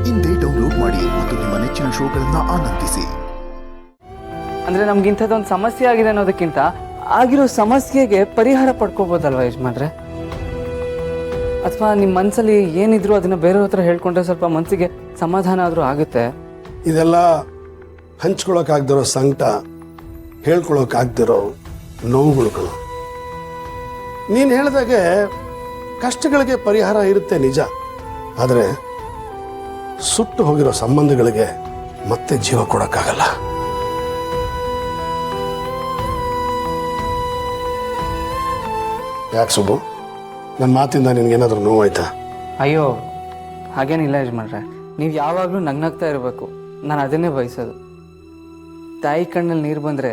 ಇಂದೇ ಡೌನ್ಲೋಡ್ ಮಾಡಿ ಮತ್ತು ನಿಮ್ಮ ನೆಚ್ಚಿನ ಶೋಗಳನ್ನು ಆನಂದಿಸಿ. ಅಂದರೆ ನಮ್ಗಿಂಥದ್ದೊಂದು ಸಮಸ್ಯೆ ಆಗಿದೆ ಅನ್ನೋದಕ್ಕಿಂತ ಆಗಿರೋ ಸಮಸ್ಯೆಗೆ ಪರಿಹಾರ ಪಡ್ಕೋಬೋದಲ್ವ ಯಜಮಾನ್ರೆ? ಅಥವಾ ನಿಮ್ಮ ಮನಸ್ಸಲ್ಲಿ ಏನಿದ್ರು ಅದನ್ನು ಬೇರೆಯವ್ರ ಹತ್ರ ಹೇಳ್ಕೊಂಡ್ರೆ ಸ್ವಲ್ಪ ಮನಸ್ಸಿಗೆ ಸಮಾಧಾನ ಆದರೂ ಆಗುತ್ತೆ. ಇದೆಲ್ಲ ಹಂಚ್ಕೊಳ್ಳೋಕ್ಕಾಗ್ದಿರೋ ಸಂಕಟ, ಹೇಳ್ಕೊಳ್ಳೋಕ್ಕಾಗ್ದಿರೋ ನೋವುಗಳು. ನೀನು ಹೇಳಿದಾಗೆ ಕಷ್ಟಗಳಿಗೆ ಪರಿಹಾರ ಇರುತ್ತೆ ನಿಜ, ಆದರೆ ಸುಟ್ಟು ಹೋಗಿರೋ ಸಂಬಂಧಗಳಿಗೆ ಮತ್ತೆ ಜೀವ ಕೊಡೋಕ್ಕಾಗಲ್ಲ. ಯಾಕೆ ಸುಬ್ಬು, ನನ್ನ ಮಾತಿಂದ ನಿನಗೇನಾದ್ರೂ ನೋವಾಯ್ತಾ? ಅಯ್ಯೋ ಹಾಗೇನಿಲ್ಲ ಯಜಮಾನ್ರೆ, ನೀವು ಯಾವಾಗಲೂ ನಗ್ನಗ್ತಾ ಇರಬೇಕು, ನಾನು ಅದನ್ನೇ ಬಯಸೋದು. ತಾಯಿ ಕಣ್ಣಲ್ಲಿ ನೀರು ಬಂದರೆ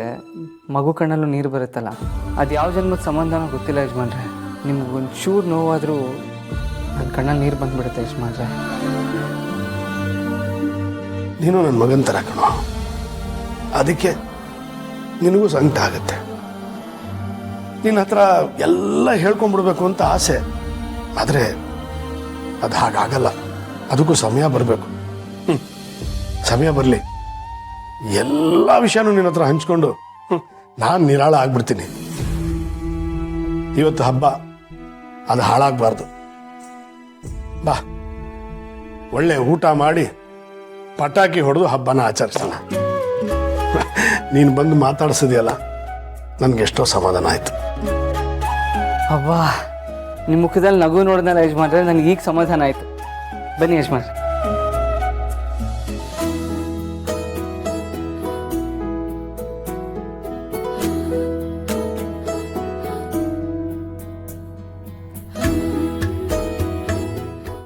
ಮಗು ಕಣ್ಣಲ್ಲೂ ನೀರು ಬರುತ್ತಲ್ಲ, ಅದು ಯಾವ ಜನ್ಮದ ಸಂಬಂಧನೋ ಗೊತ್ತಿಲ್ಲ ಯಜಮಾನ್ರೆ. ನಿಮ್ಗೊಂಚೂರು ನೋವಾದರೂ ನನ್ನ ಕಣ್ಣಲ್ಲಿ ನೀರು ಬಂದುಬಿಡುತ್ತೆ ಯಜಮಾನ್ರೆ. ನೀನು ನನ್ನ ಮಗನ ಥರ ಕಣೋ, ಅದಕ್ಕೆ ನಿನಗೂ ಸಂಕಟ ಆಗುತ್ತೆ. ನಿನ್ನ ಹತ್ರ ಎಲ್ಲ ಹೇಳ್ಕೊಂಡ್ಬಿಡ್ಬೇಕು ಅಂತ ಆಸೆ, ಆದರೆ ಅದು ಹಾಗಾಗಲ್ಲ. ಅದಕ್ಕೂ ಸಮಯ ಬರಬೇಕು. ಸಮಯ ಬರಲಿ, ಎಲ್ಲ ವಿಷಯನೂ ನಿನ್ನ ಹತ್ರ ಹಂಚ್ಕೊಂಡು ನಾನು ನಿರಾಳ ಆಗ್ಬಿಡ್ತೀನಿ. ಇವತ್ತು ಹಬ್ಬ, ಅದು ಹಾಳಾಗಬಾರ್ದು. ಬಾ, ಒಳ್ಳೆ ಊಟ ಮಾಡಿ ಪಟಾಕಿ ಹೊಡೆದು ಹಬ್ಬನ ಆಚರಿಸೋಣ. ನೀನು ಬಂದು ಮಾತಾಡಿಸಿದೆಯಲ್ಲ, ನನಗೆಷ್ಟೋ ಸಮಾಧಾನ ಆಯಿತು. ಅವ್ವಾ, ನಿಮ್ಮ ಮುಖದಲ್ಲಿ ನಗು ನೋಡಿದ್ನಲ್ಲ ಯಜಮಾನ್ರೆ, ನನಗೆ ಈಗ ಸಮಾಧಾನ ಆಯಿತು. ಬನ್ನಿ ಯಜಮಾನ್ರೆ.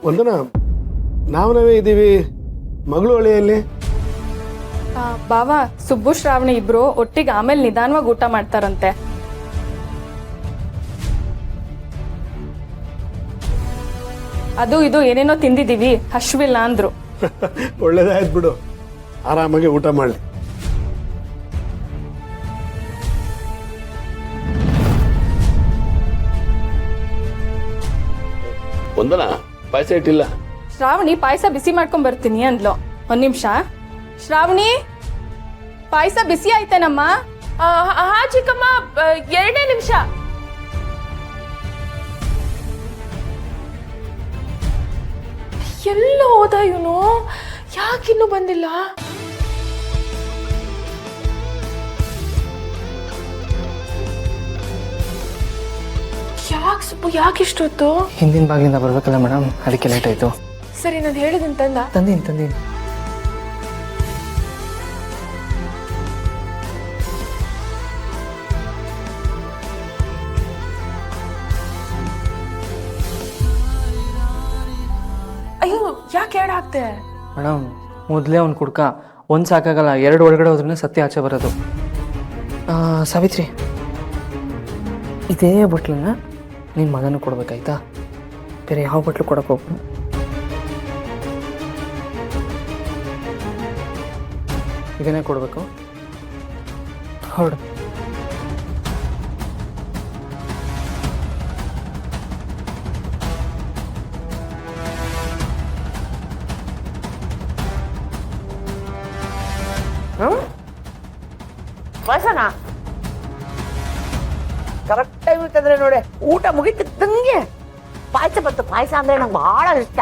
ಒಂದನ ನಾವೇ ಇದ್ದೀವಿ, ಮಗಳು ಹಳ್ಳಿಯಲ್ಲಿ. ಬಾವ, ಸುಬ್ಬು ಶ್ರಾವಣಿ ಇಬ್ರು ಒಟ್ಟಿಗೆ ಆಮೇಲೆ ನಿಧಾನವಾಗಿ ಊಟ ಮಾಡ್ತಾರಂತೆ. ಅದು ಇದು ಏನೇನೋ ತಿಂದಿದ್ದೀವಿ, ಹಶ್ವಿಲ್ಲ ಅಂದ್ರು. ಒಳ್ಳೇದಾಯ್ತು ಬಿಡು, ಆರಾಮಾಗಿ ಊಟ ಮಾಡಲಿ. ಒಂದನ ಪಾಯಸ ಇಟ್ಟಿಲ್ಲ. ಶ್ರಾವಣಿ ಪಾಯಸ ಬಿಸಿ ಮಾಡ್ಕೊಂಡ್ ಬರ್ತೀನಿ ಅಂದ್ಲು. ಒಂದ್ ನಿಮಿಷ. ಶ್ರಾವಣಿ, ಪಾಯಸ ಬಿಸಿ ಆಯ್ತೇನಮ್ಮ? ಹಾ ಚಿಕ್ಕಮ್ಮ, 2 ನಿಮಿಷ. ಎಲ್ಲ ಹೋದ ಇವನು, ಯಾಕಿನ್ನೂ ಬಂದಿಲ್ಲ? ಯಾಕೆ ಸುಬ್ಬು, ಯಾಕೆ ಇಷ್ಟೊತ್ತು? ಹಿಂದಿನ ಭಾಗದಿಂದ ಬರ್ಬೇಕಲ್ಲ ಮೇಡಮ್, ಅದಕ್ಕೆ ಲೇಟ್ ಆಯಿತು. ಸರಿ, ನಾನು ಹೇಳಿದ್ದೀನಿ ತಂದ. ತಂದೀನಿ. ಅಯ್ಯೋ, ಯಾಕೆ ಎರಡು ಹಾಕ್ತೆ? ಮೇಡಮ್, ಮೊದಲೇ ಒಂದು ಕುಡ್ಕ ಒಂದು ಸಾಕಾಗಲ್ಲ, 2 ಒಳಗಡೆ ಹೋದ್ರೂ ಸತ್ಯ ಆಚೆ ಬರೋದು. ಸಾವಿತ್ರಿ, ಇದೇ ಬಟ್ಲನ್ನ ನಿನ್ನ ಮಗನಿಗೆ ಕೊಡ್ಬೇಕಾಯ್ತಾ? ಬೇರೆ ಯಾವ ಬಟ್ಲು ಕೊಡಕ್ಕೆ ಹೋಗ್ಬೋದು? ಇದನ್ನೇ ಕೊಡಬೇಕು. ಹೊರಡು. ಪಾಯಸನ ಕರೆಕ್ಟ್ ಟೈಮ್ ಇರ್ತಂದ್ರೆ ನೋಡಿ, ಊಟ ಮುಗಿತಿದ್ದಂಗೆ ಪಾಯಸ ಬಂತು. ಪಾಯಸ ಅಂದ್ರೆ ನಂಗೆ ಬಹಳ ಇಷ್ಟ.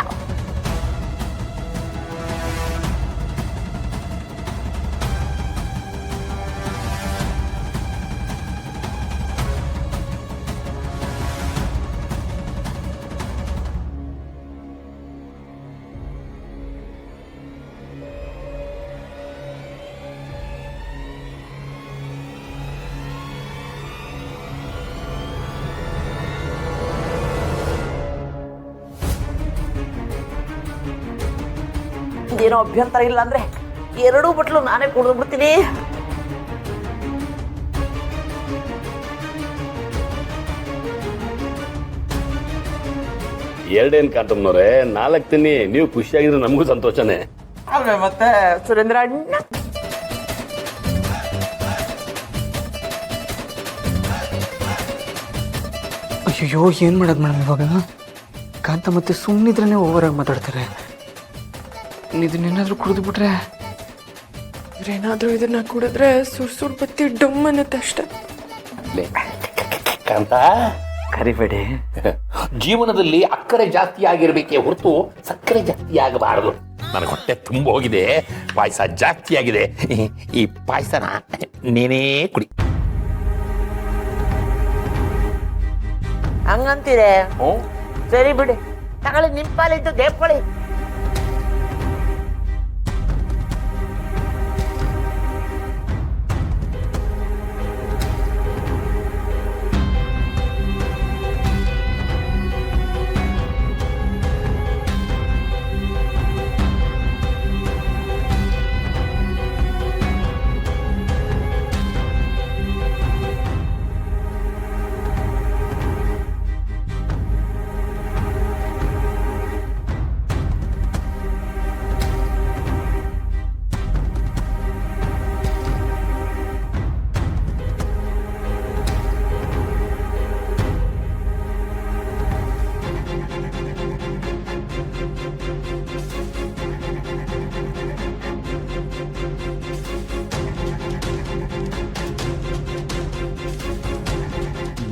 ಏನೋ ಅಭ್ಯಂತರ ಇಲ್ಲ ಅಂದ್ರೆ 2 ಬಟ್ಲು ನಾನೇ ಕುಡಿದು ಬಿಡ್ತೀನಿ. ಎರಡೇನು ಕಾಂತಮ್ಮನವ್ರೆ, 4 ತಿನ್ನಿ. ನೀವು ಖುಷಿಯಾಗಿದ್ರೆ ನಮಗೂ ಸಂತೋಷನೇ. ಮತ್ತೆ ಸುರೇಂದ್ರ ಅಣ್ಣ, ಅಯ್ಯೋ, ಏನು ಮಾಡೋದು ಮೇಡಮ್ ಇವಾಗ? ಕಾಂತ ಮತ್ತೆ ಸುಮ್ಮನಿದ್ರೇ ಓವರಾಗಿ ಮಾತಾಡ್ತಾರೆ. ಇದನ್ನೇನಾದರೂ ಕುಡಿದು ಬಿಟ್ರೆ ಏನಾದ್ರೂ ಇದನ್ನ ಕುಡಿದ್ರೆ ಸುರ್ ಬತ್ತಿ ಡಮ್ ಅನ್ನತ್ತೆ ಅಷ್ಟೆ. ಕಾಂತ ಕರಿಬೇಡಿ. ಜೀವನದಲ್ಲಿ ಅಕ್ಕರೆ ಜಾಸ್ತಿ ಆಗಿರ್ಬೇಕೇ ಹೊರತು ಸಕ್ಕರೆ ಜಾಸ್ತಿ ಆಗಬಾರದು. ನನಗೆ ಹೊಟ್ಟೆ ತುಂಬ ಹೋಗಿದೆ, ಪಾಯಸ ಜಾಸ್ತಿ ಆಗಿದೆ. ಈ ಪಾಯಸನ ನೀನೇ ಕುಡಿ. ಹಂಗಂತೀರೆ ಸರಿ ಬಿಡಿ, ತಗೊಳ್ಳಿ ನಿಮ್ಮ ಪಾಲಿದ್ದು ದೇವ್ಕೊಳ್ಳಿ.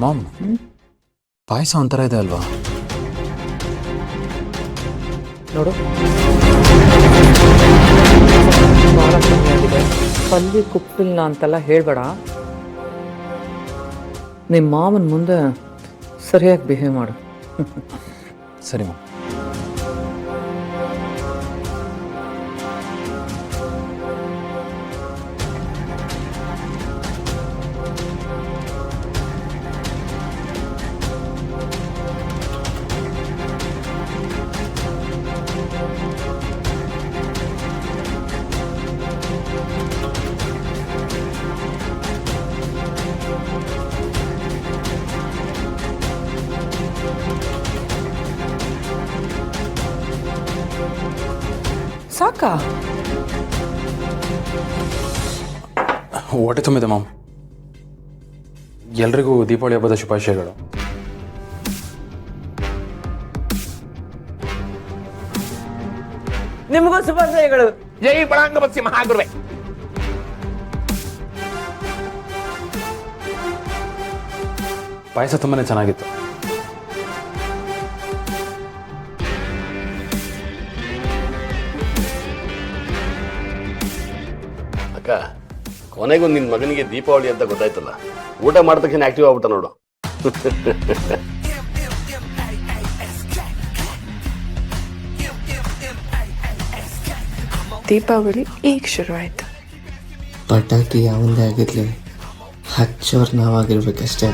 ಮಾಮ್, ಪಾಯಸ ಒಂಥರ ಇದೆ ಅಲ್ವಾ? ನೋಡು, ಭಾಳ ಕಮ್ಮಿಯಾಗಿದೆ. ಪಲ್ಲಿ ಕುಪ್ಪಿಲ್ಲ ಅಂತೆಲ್ಲ ಹೇಳ್ಬೇಡ. ನಿಮ್ಮ ಮಾವನ ಮುಂದೆ ಸರಿಯಾಗಿ ಬಿಹೇವ್ ಮಾಡು. ಸರಿ ಮಾಮ್. ಸಾಕಾ? ಹೊಟ್ಟೆ ತುಂಬಿದೆ ಮಾಮ್. ಎಲ್ರಿಗೂ ದೀಪಾವಳಿ ಹಬ್ಬದ ಶುಭಾಶಯಗಳು. ನಿಮಗೂ ಶುಭಾಶಯಗಳು. ಜೈ ಬಳಾಂಗ ಬಸ್ಸಿ ಮಹಾಗುರುವೆ. ಪಾಯಸ ತುಂಬಾನೇ ಚೆನ್ನಾಗಿತ್ತು. ಅಕ್ಕ, ಕೊನೆಗೂ ನಿನ್ನ ಮಗನಿಗೆ ದೀಪಾವಳಿ ಅಂತ ಗೊತ್ತಾಯ್ತಲ್ಲ. ಊಟ ಮಾಡಿದ ತಕ್ಷಣ ಆಕ್ಟಿವ್ ಆಗ್ಬಿಟ್ಟ ನೋಡು. ದೀಪಾವಳಿ ಈಗ ಶುರು ಆಯ್ತು. ಪಟಾಕಿ ಯಾವಂದೇ ಆಗಿರ್ಲಿ, ಹಚ್ಚೋರು ನಾವಾಗಿರ್ಬೇಕಷ್ಟೇ.